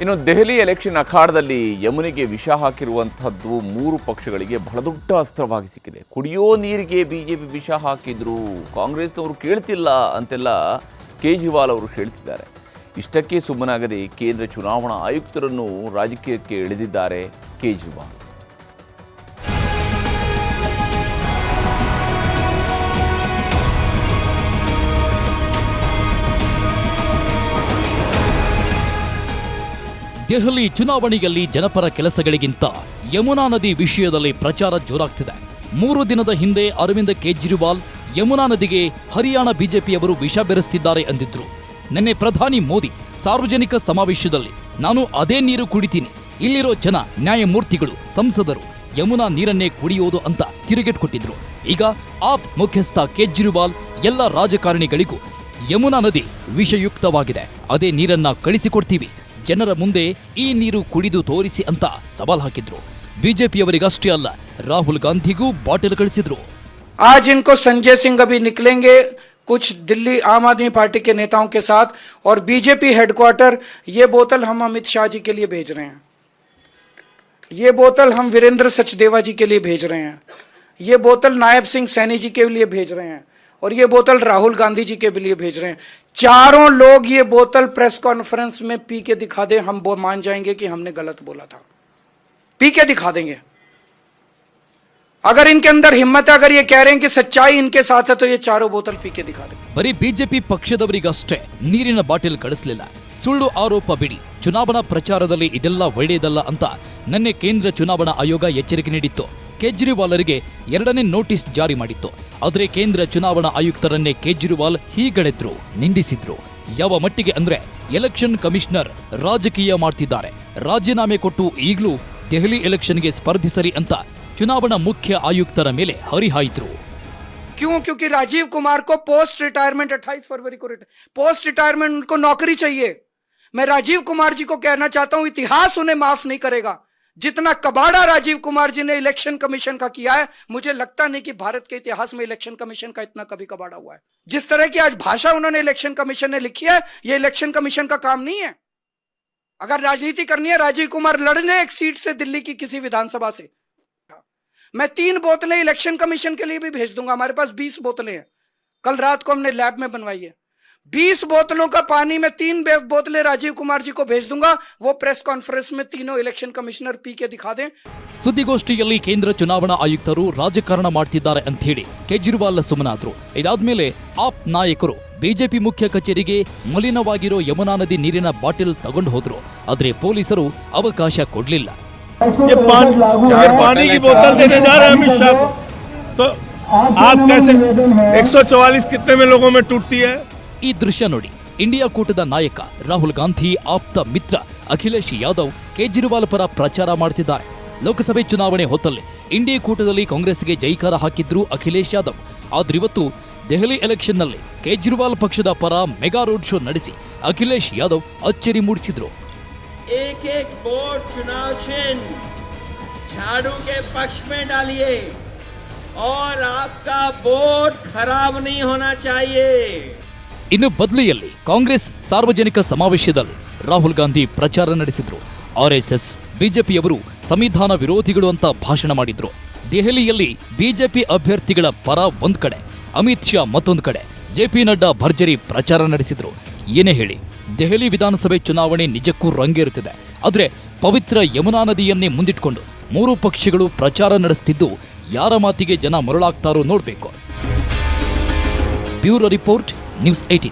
ಇನ್ನು ದೆಹಲಿ ಎಲೆಕ್ಷನ್ ಅಖಾಡದಲ್ಲಿ ಯಮುನೆಗೆ ವಿಷ ಹಾಕಿರುವಂತಹದ್ದು ಮೂರು ಪಕ್ಷಗಳಿಗೆ ಬಹಳ ದೊಡ್ಡ ಅಸ್ತ್ರವಾಗಿ ಸಿಕ್ಕಿದೆ. ಕುಡಿಯೋ ನೀರಿಗೆ ಬಿಜೆಪಿ ವಿಷ ಹಾಕಿದ್ರು, ಕಾಂಗ್ರೆಸ್ನವರು ಕೇಳ್ತಿಲ್ಲ ಅಂತೆಲ್ಲ ಕೇಜ್ರಿವಾಲ್ ಅವರು ಹೇಳ್ತಿದ್ದಾರೆ. ಇಷ್ಟಕ್ಕೆ ಸುಮ್ಮನಾಗದೆ ಕೇಂದ್ರ ಚುನಾವಣಾ ಆಯುಕ್ತರನ್ನು ರಾಜಕೀಯಕ್ಕೆ ಎಳೆದಿದ್ದಾರೆ ಕೇಜ್ರಿವಾಲ್. ದೆಹಲಿ ಚುನಾವಣೆಯಲ್ಲಿ ಜನಪರ ಕೆಲಸಗಳಿಗಿಂತ ಯಮುನಾ ನದಿ ವಿಷಯದಲ್ಲಿ ಪ್ರಚಾರ ಜೋರಾಗ್ತಿದೆ. 3 ದಿನದ ಹಿಂದೆ ಅರವಿಂದ್ ಕೇಜ್ರಿವಾಲ್ ಯಮುನಾ ನದಿಗೆ ಹರಿಯಾಣ ಬಿಜೆಪಿಯವರು ವಿಷ ಬೆರೆಸ್ತಿದ್ದಾರೆ ಅಂದಿದ್ರು. ನಿನ್ನೆ ಪ್ರಧಾನಿ ಮೋದಿ ಸಾರ್ವಜನಿಕ ಸಮಾವೇಶದಲ್ಲಿ ನಾನು ಅದೇ ನೀರು ಕುಡಿತೀನಿ, ಇಲ್ಲಿರೋ ಜನ, ನ್ಯಾಯಮೂರ್ತಿಗಳು, ಸಂಸದರು ಯಮುನಾ ನೀರನ್ನೇ ಕುಡಿಯೋದು ಅಂತ ತಿರುಗೇಟು ಕೊಟ್ಟಿದ್ರು. ಈಗ ಆಪ್ ಮುಖ್ಯಸ್ಥ ಕೇಜ್ರಿವಾಲ್ ಎಲ್ಲ ರಾಜಕಾರಣಿಗಳಿಗೂ ಯಮುನಾ ನದಿ ವಿಷಯುಕ್ತವಾಗಿದೆ, ಅದೇ ನೀರನ್ನ ಕಳಿಸಿಕೊಡ್ತೀವಿ, ಜನರ ಮುಂದೆ ಈ ನೀರು ಕುಡಿದು ತೋರಿಸಿ ಅಂತ ಸವಾಲ್ ಹಾಕಿದ್ರು. ಬಿಜೆಪಿಯವರಿಗಷ್ಟೇ ಅಲ್ಲ, ರಾಹುಲ್ ಗಾಂಧಿಗೂ ಬಾಟಲ್ ಕಳಿಸಿದ್ರು. आज इनको संजय सिंह अभी निकलेंगे कुछ दिल्ली आम आदमी पार्टी के नेताओं के साथ और बीजेपी हेडक्वार्टर ये बोतल हम अमित शाह जी के लिए भेज रहे हैं, ये बोतल हम वीरेंद्र सचदेवा जी के लिए भेज रहे हैं, ये बोतल नायब सिंह सैनी जी के लिए भेज रहे हैं और ये बोतल राहुल गांधी जी के लिए भेज रहे हैं. चारों लोग ये बोतल प्रेस कॉन्फ्रेंस में पी के दिखा दे, हम वो मान जाएंगे कि हमने गलत बोला था. पी के दिखा देंगे. अगर इनके अंदर हिम्मत है, अगर ये कह रहे हैं कि सच्चाई इनके साथ है, तो ये चारों बोतल पी के दिखा देंगे. ಬರೀ ಬಿಜೆಪಿ ಪಕ್ಷದವರಿಗಷ್ಟೇ ನೀರಿನ ಬಾಟಲ್ ಕಳಿಸಲಿಲ್ಲ. ಸುಳ್ಳು ಆರೋಪ ಬಿಡಿ, ಚುನಾವಣಾ ಪ್ರಚಾರದಲ್ಲಿ ಇದೆಲ್ಲ ಒಳ್ಳೆಯದಲ್ಲ ಅಂತ ನಿನ್ನೆ ಕೇಂದ್ರ ಚುನಾವಣಾ ಆಯೋಗ ಎಚ್ಚರಿಕೆ ನೀಡಿತ್ತು. ಕೇಜ್ರಿವಾಲರಿಗೆ 2ನೇ ನೋಟಿಸ್ ಜಾರಿ ಮಾಡಿತ್ತು. ಆದರೆ ಕೇಂದ್ರ ಚುನಾವಣಾ ಆಯುಕ್ತರನ್ನೇ ಕೇಜ್ರಿವಾಲ್ ಹೀಗಳೆದ್ರು, ನಿಂದಿಸಿದ್ರು. ಯಾವ ಮಟ್ಟಿಗೆ ಅಂದ್ರೆ ಎಲೆಕ್ಷನ್ ಕಮಿಷನರ್ ರಾಜಕೀಯ ಮಾಡ್ತಿದ್ದಾರೆ, ರಾಜೀನಾಮೆ ಕೊಟ್ಟು ಈಗಲೂ ದೆಹಲಿ ಎಲೆಕ್ಷನ್ಗೆ ಸ್ಪರ್ಧಿಸಲಿ ಅಂತ ಚುನಾವಣಾ ಮುಖ್ಯ ಆಯುಕ್ತರ ಮೇಲೆ ಹರಿಹಾಯ್ದ್ರು. क्यों? क्योंकि राजीव कुमार को पोस्ट रिटायरमेंट 28 फरवरी को पोस्ट रिटायरमेंट उनको नौकरी चाहिए. मैं राजीव कुमार जी को कहना चाहता हूं, इतिहास उन्हें माफ नहीं करेगा. जितना कबाड़ा राजीव कुमार जी ने इलेक्शन कमीशन का किया है, मुझे लगता नहीं कि भारत के इतिहास में इलेक्शन कमीशन का इतना कभी कबाड़ा हुआ है. जिस तरह की आज भाषा उन्होंने इलेक्शन कमीशन ने लिखी है, ये इलेक्शन कमीशन का काम नहीं है. अगर राजनीति करनी है, राजीव कुमार लड़ने एक सीट से दिल्ली की किसी विधानसभा से, मैं 3 बोतलें इलेक्शन कमीशन के लिए भी भेज दूंगा. हमारे पास 20 बोतलें हैं, कल रात को हमने लैब में बनवाई है. 20 बोतलों का पानी में 3 बोतलें राजीव कुमार जी को भेज दूंगा. वो प्रेस कॉन्फ्रेंस में तीनों इलेक्शन कमिश्नर पी के दिखा दें. ಸುದ್ದಿಗೋಷ್ಠಿಯಲ್ಲಿ ಕೇಂದ್ರ ಚುನಾವಣಾ ಆಯುಕ್ತರು ರಾಜಕಾರಣ ಮಾಡ್ತಿದ್ದಾರೆ ಅಂತ ಹೇಳಿ ಕೇಜ್ರಿವಾಲ್ ಸುಮ್ಮನಾದ್ರು. ಇದಾದ್ಮೇಲೆ ಆಪ್ ನಾಯಕರು ಬಿಜೆಪಿ ಮುಖ್ಯ ಕಚೇರಿಗೆ ಮಲಿನವಾಗಿರೋ ಯಮುನಾ ನದಿ ನೀರಿನ ಬಾಟಲ್ ತಗೊಂಡು ಹೋದ್ರು. ಆದ್ರೆ ಪೊಲೀಸರು ಅವಕಾಶ ಕೊಡ್ಲಿಲ್ಲ. ये पानी की बोतल देने जा रहे हैं अमित शाह को, तो आप कैसे 144 कितने में लोगों में टूटती है. ಈ ದೃಶ್ಯ ನೋಡಿ. ಇಂಡಿಯಾ ಕೂಟದ ನಾಯಕ ರಾಹುಲ್ ಗಾಂಧಿ ಆಪ್ತ ಮಿತ್ರ ಅಖಿಲೇಶ್ ಯಾದವ್ ಕೇಜ್ರಿವಾಲ್ ಪರ ಪ್ರಚಾರ ಮಾಡ್ತಿದ್ದಾರೆ. ಲೋಕಸಭೆ ಚುನಾವಣೆ ಹೊತ್ತಲ್ಲಿ ಇಂಡಿಯಾ ಕೂಟದಲ್ಲಿ ಕಾಂಗ್ರೆಸ್ಗೆ ಜೈಕಾರ ಹಾಕಿದ್ರು ಅಖಿಲೇಶ್ ಯಾದವ್. ಆದ್ರಿವತ್ತು ದೆಹಲಿ ಎಲೆಕ್ಷನ್ನಲ್ಲಿ ಕೇಜ್ರಿವಾಲ್ ಪಕ್ಷದ ಪರ ಮೆಗಾ ರೋಡ್ ಶೋ ನಡೆಸಿ ಅಖಿಲೇಶ್ ಯಾದವ್ ಅಚ್ಚರಿ ಮೂಡಿಸಿದ್ರು. एक एक वोट चुनाव चिन्ह झाड़ू के पक्ष में डालिए और आपका वोट खराब नहीं होना चाहिए. ಇನ್ನು ಬದ್ಲಿಯಲ್ಲಿ ಕಾಂಗ್ರೆಸ್ ಸಾರ್ವಜನಿಕ ಸಮಾವೇಶದಲ್ಲಿ ರಾಹುಲ್ ಗಾಂಧಿ ಪ್ರಚಾರ ನಡೆಸಿದ್ರು. ಆರ್ಎಸ್ಎಸ್ ಬಿಜೆಪಿಯವರು ಸಂವಿಧಾನ ವಿರೋಧಿಗಳು ಅಂತ ಭಾಷಣ ಮಾಡಿದ್ರು. ದೆಹಲಿಯಲ್ಲಿ ಬಿಜೆಪಿ ಅಭ್ಯರ್ಥಿಗಳ ಪರ ಒಂದ್ ಕಡೆ, ಅಮಿತ್ ಶಾ ಮತ್ತೊಂದು ಕಡೆ, ಜೆಪಿ ನಡ್ಡಾ ಭರ್ಜರಿ ಪ್ರಚಾರ ನಡೆಸಿದ್ರು. ಏನೇ ಹೇಳಿ, ದೆಹಲಿ ವಿಧಾನಸಭೆ ಚುನಾವಣೆ ನಿಜಕ್ಕೂ ರಂಗೇರುತ್ತಿದೆ. ಆದರೆ ಪವಿತ್ರ ಯಮುನಾ ನದಿಯನ್ನೇ ಮುಂದಿಟ್ಕೊಂಡು 3 ಪಕ್ಷಗಳು ಪ್ರಚಾರ ನಡೆಸುತ್ತಿದ್ದು, ಯಾರ ಮಾತಿಗೆ ಜನ ಮರುಳಾಗ್ತಾರೋ ನೋಡಬೇಕು. Bureau report, news 18.